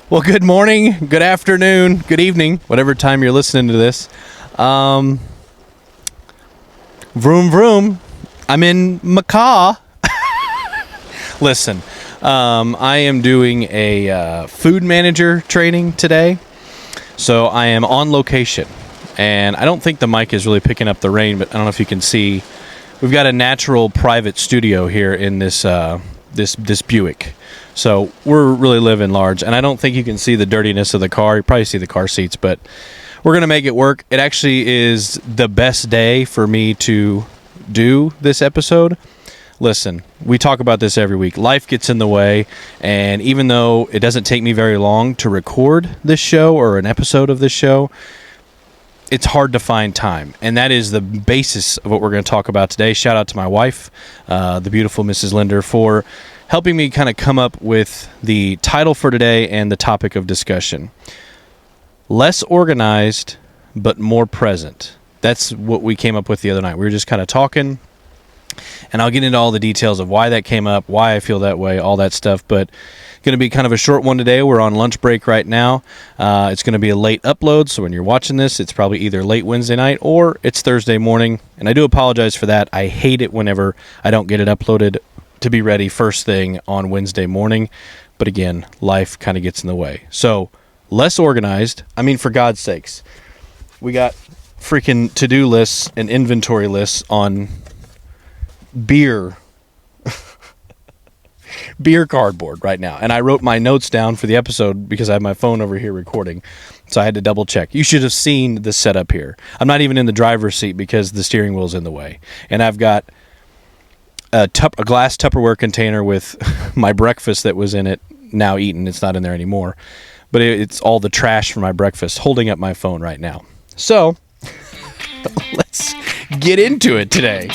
Well, good morning, good afternoon, good evening, whatever time you're listening to this. Vroom, vroom. I'm in Macaw. Listen, I am doing a food manager training today, so I am on location. And I don't think the mic is really picking up the rain, but I don't know if you can see. We've got a natural private studio here in this this Buick. So we're really living large, and I don't think you can see the dirtiness of the car. You probably see the car seats, but we're going to make it work. It actually is the best day for me to do this episode. Listen, we talk about this every week. Life gets in the way, and even though it doesn't take me very long to record this show or an episode of this show, it's hard to find time, and that is the basis of what we're going to talk about today. Shout out to my wife, the beautiful Mrs. Linder, for helping me kind of come up with the title for today and the topic of discussion. Less organized, but more present. That's what we came up with the other night. We were just kind of talking, and I'll get into all the details of why that came up, why I feel that way, all that stuff, but going to be kind of a short one today. We're on lunch break right now. It's going to be a late upload, so when you're watching this, it's probably either late Wednesday night or it's Thursday morning, and I do apologize for that. I hate it whenever I don't get it uploaded to be ready first thing on Wednesday morning, but again, life kind of gets in the way. So, less organized. I mean, for God's sakes, we got freaking to-do lists and inventory lists on beer cardboard right now, and I wrote my notes down for the episode because I have my phone over here recording, so I had to double check. You should have seen the setup here. I'm not even in the driver's seat because the steering wheel's in the way, and I've got a glass Tupperware container with my breakfast that was in it, now eaten. It's not in there anymore, but it's all the trash from my breakfast holding up my phone right now. So let's get into it today.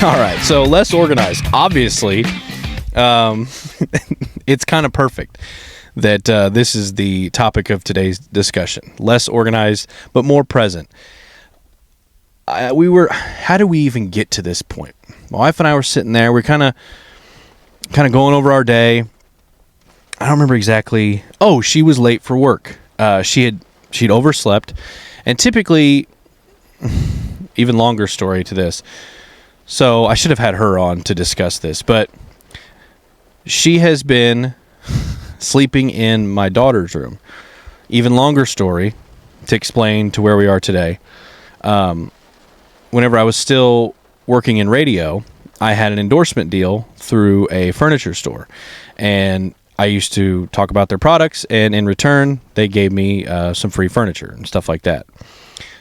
All right, so less organized. Obviously, it's kind of perfect that this is the topic of today's discussion. Less organized, but more present. How do we even get to this point? My wife and I were sitting there. We're kind of going over our day. I don't remember exactly. Oh, she was late for work. She'd overslept, and typically, even longer story to this. So I should have had her on to discuss this, but she has been sleeping in my daughter's room. Even longer story to explain to where we are today. Whenever I was still working in radio, I had an endorsement deal through a furniture store, and I used to talk about their products, and in return, they gave me some free furniture and stuff like that.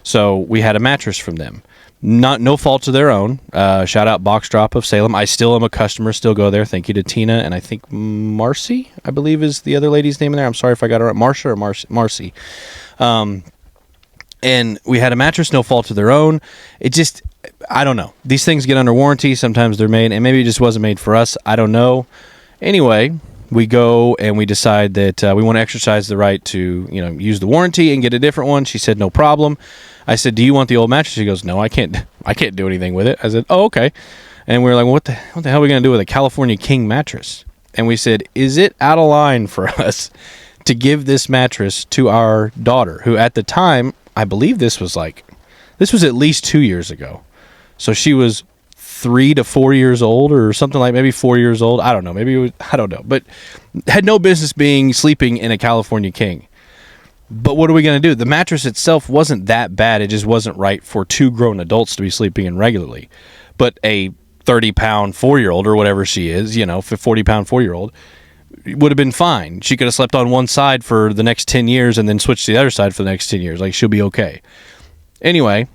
So we had a mattress from them. No fault of their own. Shout out Box Drop of Salem. I still am a customer, still go there. Thank you to Tina, and I think Marcy, I believe is the other lady's name in there. I'm sorry if I got it right. Marsha or Marcy. And we had a mattress, no fault of their own. It just, I don't know. These things get under warranty. Sometimes they're made, and maybe it just wasn't made for us. I don't know. Anyway, we go and we decide that we want to exercise the right to, use the warranty and get a different one. She said, no problem. I said, do you want the old mattress? She goes, no, I can't do anything with it. I said, oh, okay. And we were like, well, what the hell are we going to do with a California King mattress? And we said, is it out of line for us to give this mattress to our daughter, who at the time, I believe this was at least 2 years ago. So she was 3 to 4 years old or something, like maybe 4 years old. I don't know. I don't know. But had no business being sleeping in a California King. But what are we going to do? The mattress itself wasn't that bad. It just wasn't right for two grown adults to be sleeping in regularly. But a 30-pound 4-year-old or whatever she is, 40-pound 4-year-old, would have been fine. She could have slept on one side for the next 10 years and then switched to the other side for the next 10 years. Like, she'll be okay. Anyway,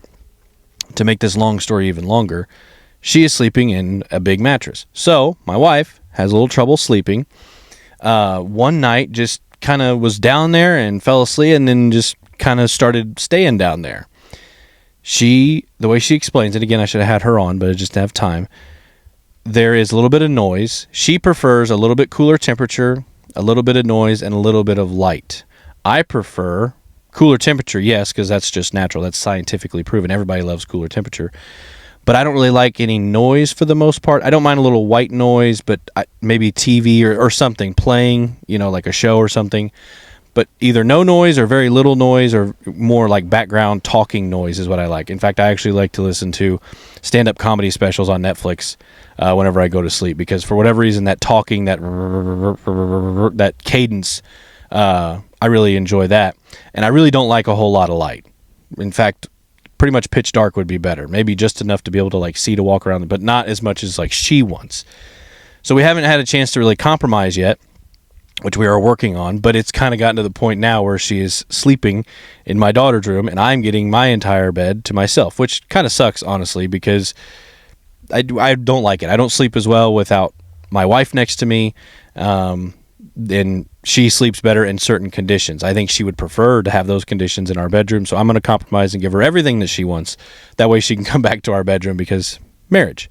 to make this long story even longer, she is sleeping in a big mattress. So my wife has a little trouble sleeping. One night just kind of was down there and fell asleep and then just kind of started staying down there. The way she explains it, again, I should have had her on, but I just didn't have time. There is a little bit of noise. She prefers a little bit cooler temperature, a little bit of noise, and a little bit of light. I prefer cooler temperature, yes, because that's just natural. That's scientifically proven. Everybody loves cooler temperature. But I don't really like any noise for the most part. I don't mind a little white noise, but maybe TV or something playing, like a show or something. But either no noise or very little noise or more like background talking noise is what I like. In fact, I actually like to listen to stand-up comedy specials on Netflix whenever I go to sleep, because for whatever reason, that talking, that cadence, I really enjoy that. And I really don't like a whole lot of light. In fact, pretty much pitch dark would be better. Maybe just enough to be able to like see to walk around, but not as much as like she wants. So we haven't had a chance to really compromise yet, which we are working on, but it's kind of gotten to the point now where she is sleeping in my daughter's room and I'm getting my entire bed to myself, which kind of sucks, honestly, because I don't like it. I don't sleep as well without my wife next to me. And she sleeps better in certain conditions. I think she would prefer to have those conditions in our bedroom, so I'm going to compromise and give her everything that she wants. That way she can come back to our bedroom, because marriage.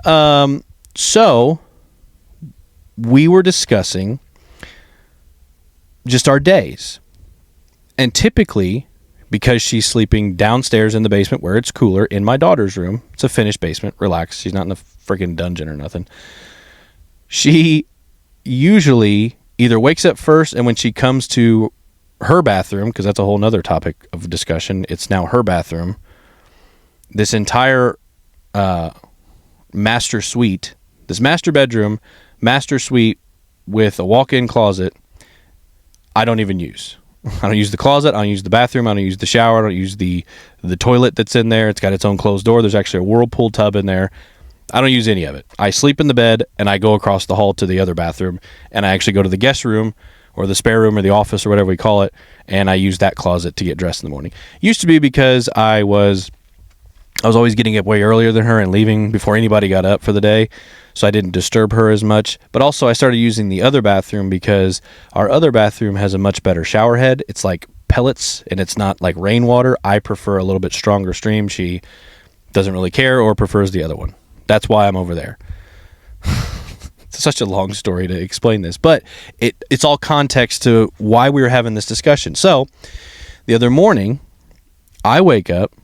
So we were discussing just our days. And typically, because she's sleeping downstairs in the basement where it's cooler, in my daughter's room, it's a finished basement, relax, she's not in a freaking dungeon or nothing, she usually either wakes up first, and when she comes to her bathroom, because that's a whole nother topic of discussion, it's now her bathroom, this entire master suite, this master bedroom, master suite with a walk-in closet, I don't even use. I don't use the closet, I don't use the bathroom, I don't use the shower, I don't use the toilet that's in there. It's got its own closed door. There's actually a whirlpool tub in there. I don't use any of it. I sleep in the bed, and I go across the hall to the other bathroom, and I actually go to the guest room or the spare room or the office or whatever we call it, and I use that closet to get dressed in the morning. Used to be because I was always getting up way earlier than her and leaving before anybody got up for the day, so I didn't disturb her as much. But also I started using the other bathroom because our other bathroom has a much better shower head. It's like pellets, and it's not like rainwater. I prefer a little bit stronger stream. She doesn't really care or prefers the other one. That's why I'm over there. It's such a long story to explain this, but it's all context to why we were having this discussion. So the other morning, I wake up.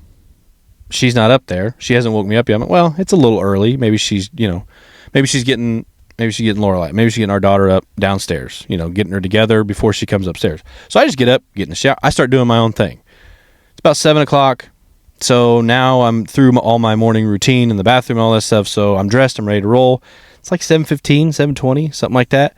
She's not up there. She hasn't woke me up yet. I'm like, well, it's a little early. Maybe she's getting Lorelai. Maybe she's getting our daughter up downstairs, getting her together before she comes upstairs. So I just get up, get in the shower. I start doing my own thing. It's about 7 o'clock. So now I'm through all my morning routine in the bathroom and all that stuff. So I'm dressed. I'm ready to roll. It's like 7:15, 7:20, something like that.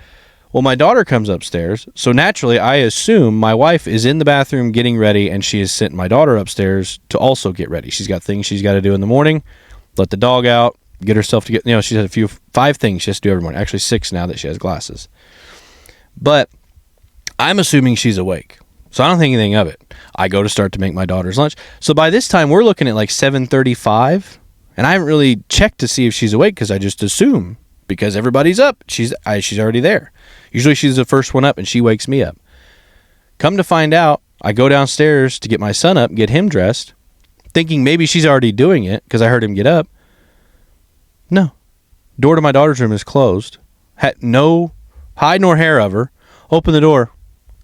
Well, my daughter comes upstairs. So naturally, I assume my wife is in the bathroom getting ready, and she has sent my daughter upstairs to also get ready. She's got things she's got to do in the morning. Let the dog out. Get herself to get, she's had 5 things she has to do every morning. Actually 6 now that she has glasses. But I'm assuming she's awake. So I don't think anything of it. I go to start to make my daughter's lunch. So by this time, we're looking at like 7:35, and I haven't really checked to see if she's awake, because I just assume, because everybody's up, she's already there. Usually she's the first one up, and she wakes me up. Come to find out, I go downstairs to get my son up, get him dressed, thinking maybe she's already doing it because I heard him get up. No. Door to my daughter's room is closed. Had no hide nor hair of her. Open the door.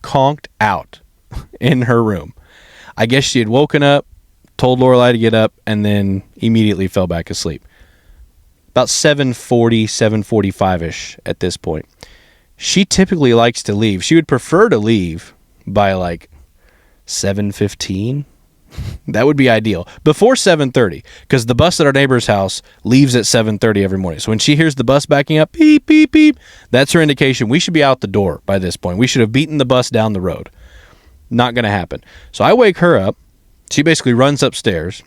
Conked out in her room. I guess she had woken up, told Lorelai to get up, and then immediately fell back asleep. About 7:40, 7:45-ish at this point. She typically likes to leave. She would prefer to leave by like 7:15. That would be ideal. Before 7:30, because the bus at our neighbor's house leaves at 7:30 every morning. So when she hears the bus backing up, beep, beep, beep, that's her indication. We should be out the door by this point. We should have beaten the bus down the road. Not going to happen. So I wake her up. She basically runs upstairs.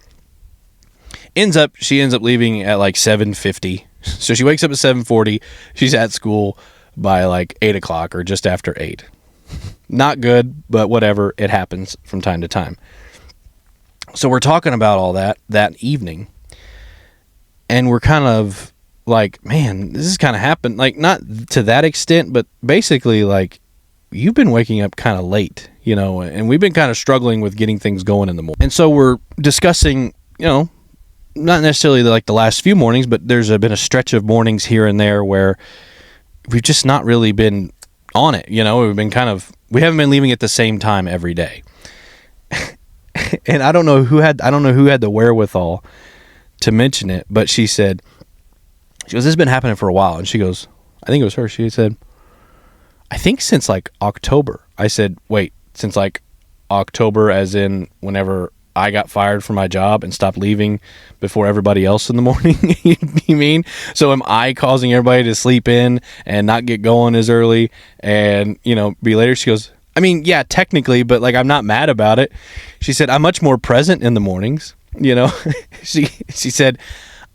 She ends up leaving at like 7:50. So she wakes up at 7:40. She's at school by like 8 o'clock or just after 8. Not good, but whatever. It happens from time to time. So we're talking about all that evening, and we're kind of like, man, this is kind of happened. Like, not to that extent, but basically, like, you've been waking up kind of late, and we've been kind of struggling with getting things going in the morning. And so we're discussing, not necessarily like the last few mornings, but there's been a stretch of mornings here and there where we've just not really been on it. We've We haven't been leaving at the same time every day. And I don't know who had the wherewithal to mention it, but she goes, this has been happening for a while. And she goes, I think it was her. She said, I think since like October. I said, wait, since like October as in whenever I got fired from my job and stopped leaving before everybody else in the morning? You mean? So am I causing everybody to sleep in and not get going as early and, be later? She goes, I mean, yeah, technically, but like, I'm not mad about it. She said, I'm much more present in the mornings. She said,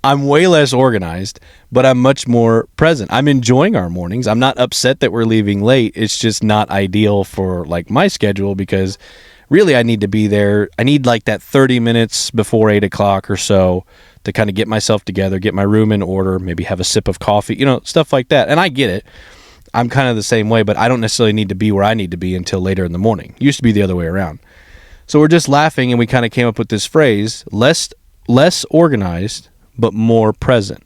I'm way less organized, but I'm much more present. I'm enjoying our mornings. I'm not upset that we're leaving late. It's just not ideal for like my schedule because really I need to be there. I need like that 30 minutes before 8 o'clock or so to kind of get myself together, get my room in order, maybe have a sip of coffee, stuff like that. And I get it. I'm kind of the same way, but I don't necessarily need to be where I need to be until later in the morning. It used to be the other way around. So we're just laughing and we kind of came up with this phrase, less organized, but more present.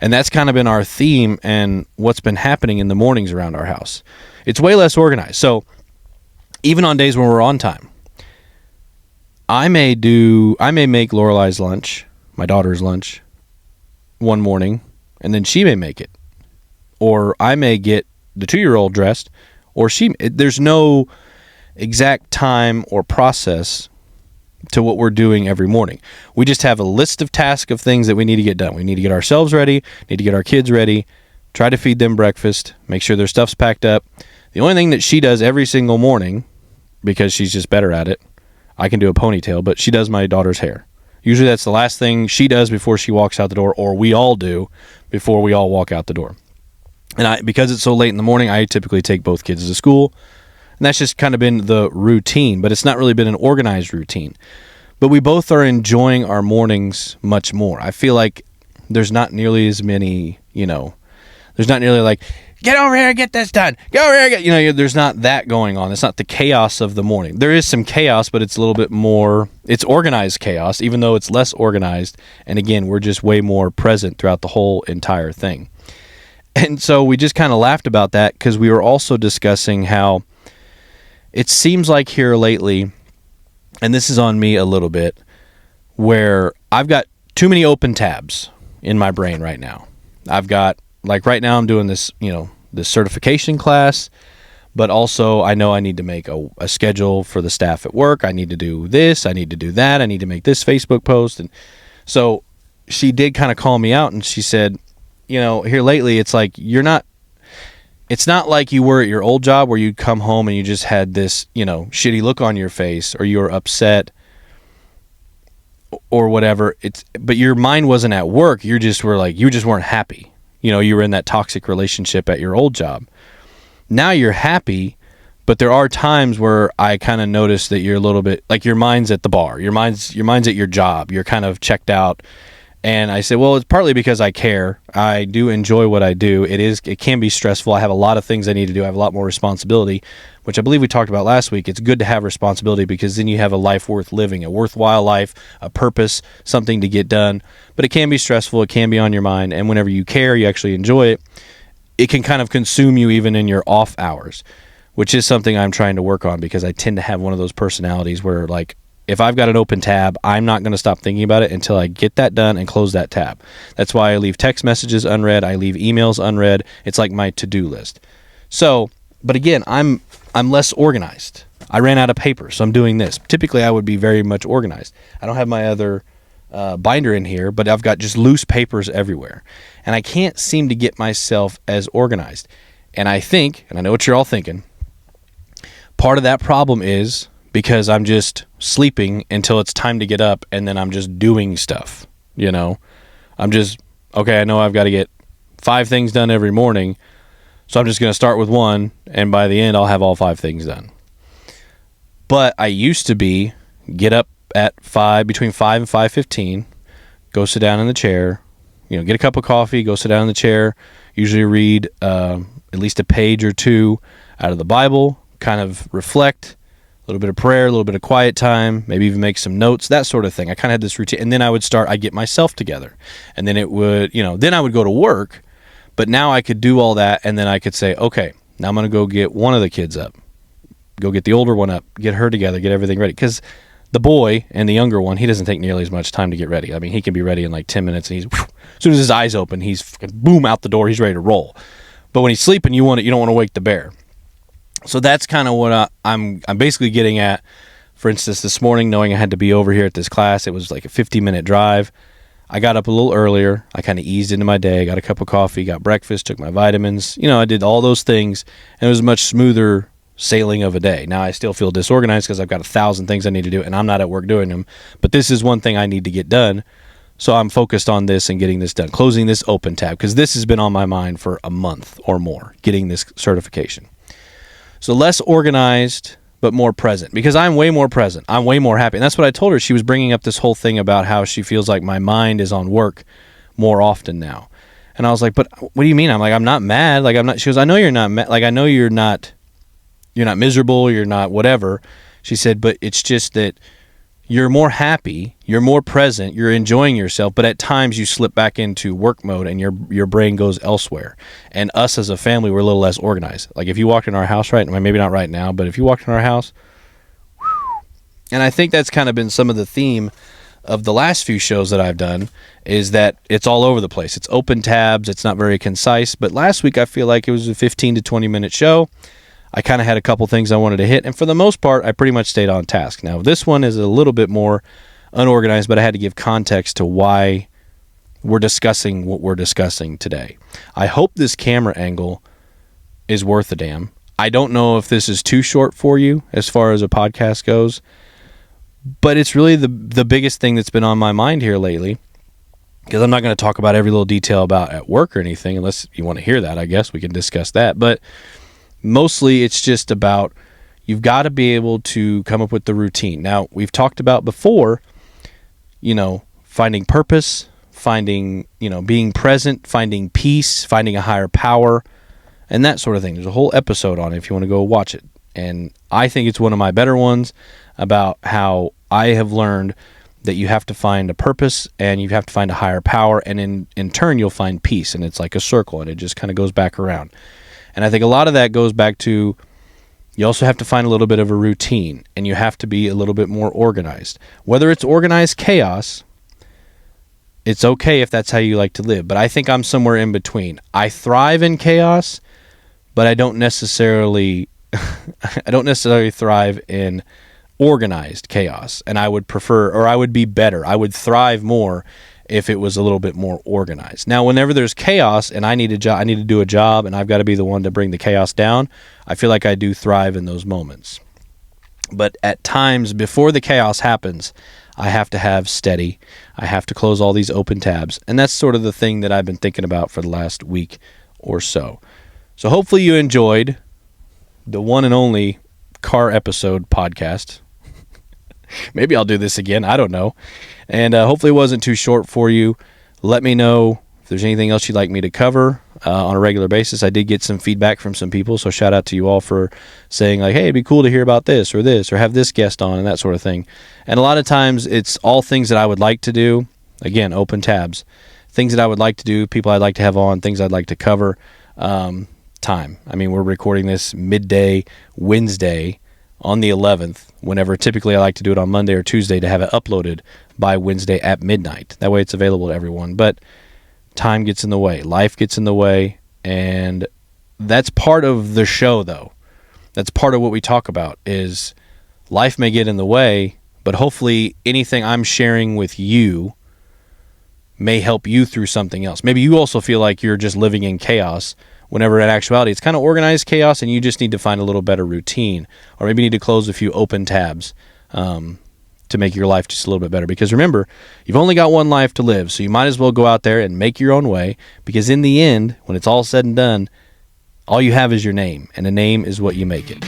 And that's kind of been our theme and what's been happening in the mornings around our house. It's way less organized. So even on days when we're on time, I may make Lorelai's lunch, my daughter's lunch, one morning, and then she may make it. Or I may get the 2-year-old dressed, or there's no exact time or process to what we're doing every morning. We just have a list of tasks of things that we need to get done. We need to get ourselves ready, need to get our kids ready, try to feed them breakfast, make sure their stuff's packed up. The only thing that she does every single morning, because she's just better at it, I can do a ponytail, but she does my daughter's hair. Usually that's the last thing she does before she walks out the door, or we all do before we all walk out the door. And because it's so late in the morning, I typically take both kids to school. And that's just kind of been the routine, but it's not really been an organized routine. But we both are enjoying our mornings much more. I feel like there's not nearly as many, there's not nearly like, get over here, get this done. Go over here, there's not that going on. It's not the chaos of the morning. There is some chaos, but it's a little bit more, it's organized chaos, even though it's less organized. And again, we're just way more present throughout the whole entire thing. And so we just kind of laughed about that because we were also discussing how it seems like here lately, and this is on me a little bit, where I've got too many open tabs in my brain right now. I've got, like right now I'm doing this, this certification class, but also I know I need to make a schedule for the staff at work. I need to do this. I need to do that. I need to make this Facebook post. And so she did kind of call me out and she said, here lately, it's like it's not like you were at your old job where you'd come home and you just had this, shitty look on your face or you were upset or whatever. But your mind wasn't at work. You just weren't happy. You were in that toxic relationship at your old job. Now you're happy, but there are times where I kind of notice that you're a little bit like your mind's at the bar. Your mind's at your job. You're kind of checked out. And I said, well, it's partly because I care. I do enjoy what I do. It can be stressful. I have a lot of things I need to do. I have a lot more responsibility, which I believe we talked about last week. It's good to have responsibility because then you have a life worth living, a worthwhile life, a purpose, something to get done. But it can be stressful. It can be on your mind. And whenever you care, you actually enjoy it. It can kind of consume you even in your off hours, which is something I'm trying to work on because I tend to have one of those personalities where like, if I've got an open tab, I'm not going to stop thinking about it until I get that done and close that tab. That's why I leave text messages unread. I leave emails unread. It's like my to-do list. So, but again, I'm less organized. I ran out of paper, so I'm doing this. Typically, I would be very much organized. I don't have my other binder in here, but I've got just loose papers everywhere. And I can't seem to get myself as organized. And I think, and I know what you're all thinking, part of that problem is because I'm just sleeping until it's time to get up and then I'm just doing stuff, I'm just, okay, I know I've got to get 5 things done every morning, so I'm just going to start with 1, and by the end I'll have all 5 things done. But I used to get up at between 5 and 5:15, go sit down in the chair, get a cup of coffee, go sit down in the chair, usually read at least a page or 2 out of the Bible, kind of reflect, a little bit of prayer, a little bit of quiet time, maybe even make some notes, that sort of thing. I kind of had this routine. And then I'd get myself together. And then then I would go to work. But now I could do all that. And then I could say, okay, now I'm going to go get one of the kids up, go get the older one up, get her together, get everything ready. Because the boy and the younger one, he doesn't take nearly as much time to get ready. I mean, he can be ready in like 10 minutes, and he's as soon as his eyes open, he's boom out the door. He's ready to roll. But when he's sleeping, you don't want to wake the bear. So that's kind of what I'm basically getting at. For instance, this morning, knowing I had to be over here at this class, it was like a 50-minute drive. I got up a little earlier. I kind of eased into my day, got a cup of coffee, got breakfast, took my vitamins. I did all those things, and it was a much smoother sailing of a day. Now, I still feel disorganized because I've got 1,000 things I need to do, and I'm not at work doing them. But this is one thing I need to get done, so I'm focused on this and getting this done, closing this open tab, because this has been on my mind for a month or more, getting this certification. So less organized, but more present, because I'm way more present. I'm way more happy. And that's what I told her. She was bringing up this whole thing about how she feels like my mind is on work more often now. And I was like, but what do you mean? I'm like, I'm not mad. Like, I'm not. She goes, I know you're not mad. Like, I know you're not miserable. You're not whatever. She said, but it's just that you're more happy. You're more present. You're enjoying yourself. But at times you slip back into work mode and your brain goes elsewhere. And us as a family, we're a little less organized. Like if you walked in our house right now, maybe not right now, but if you walked in our house, and I think that's kind of been some of the theme of the last few shows that I've done, is that it's all over the place. It's open tabs. It's not very concise. But last week, I feel like it was a 15 to 20 minute show. I kind of had a couple things I wanted to hit, and for the most part, I pretty much stayed on task. Now, this one is a little bit more unorganized, but I had to give context to why we're discussing what we're discussing today. I hope this camera angle is worth a damn. I don't know if this is too short for you as far as a podcast goes, but it's really the biggest thing that's been on my mind here lately, because I'm not going to talk about every little detail about at work or anything, unless you want to hear that. I guess we can discuss that, but mostly it's just about you've got to be able to come up with the routine. Now, we've talked about before, finding purpose, finding, being present, finding peace, finding a higher power, and that sort of thing. There's a whole episode on it if you want to go watch it. And I think it's one of my better ones about how I have learned that you have to find a purpose and you have to find a higher power, and in turn you'll find peace, and it's like a circle and it just kind of goes back around. And I think a lot of that goes back to you also have to find a little bit of a routine, and you have to be a little bit more organized. Whether it's organized chaos, it's okay if that's how you like to live. But I think I'm somewhere in between. I thrive in chaos, but I don't necessarily thrive in organized chaos. And I would prefer, or I would be better. I would thrive more if it was a little bit more organized. Now, whenever there's chaos and I need to do a job and I've got to be the one to bring the chaos down, I feel like I do thrive in those moments. But at times before the chaos happens, I have to have steady. I have to close all these open tabs. And that's sort of the thing that I've been thinking about for the last week or so. So hopefully you enjoyed the one and only car episode podcast. Maybe I'll do this again. I don't know. And hopefully it wasn't too short for you. Let me know if there's anything else you'd like me to cover on a regular basis. I did get some feedback from some people, so shout out to you all for saying, like, hey, it'd be cool to hear about this, or have this guest on, and that sort of thing. And a lot of times it's all things that I would like to do. Again, open tabs. Things that I would like to do, people I'd like to have on, things I'd like to cover. Time. I mean, we're recording this midday Wednesday on the 11th, whenever typically I like to do it on Monday or Tuesday to have it uploaded by Wednesday at midnight. That way it's available to everyone. But time gets in the way. Life gets in the way. And that's part of the show, though. That's part of what we talk about is life may get in the way, but hopefully anything I'm sharing with you may help you through something else. Maybe you also feel like you're just living in chaos, whenever in actuality it's kind of organized chaos and you just need to find a little better routine, or maybe you need to close a few open tabs to make your life just a little bit better. Because remember, you've only got one life to live, so you might as well go out there and make your own way, because in the end, when it's all said and done, all you have is your name, and a name is what you make it.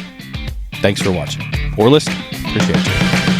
Thanks for watching or listening. Appreciate you.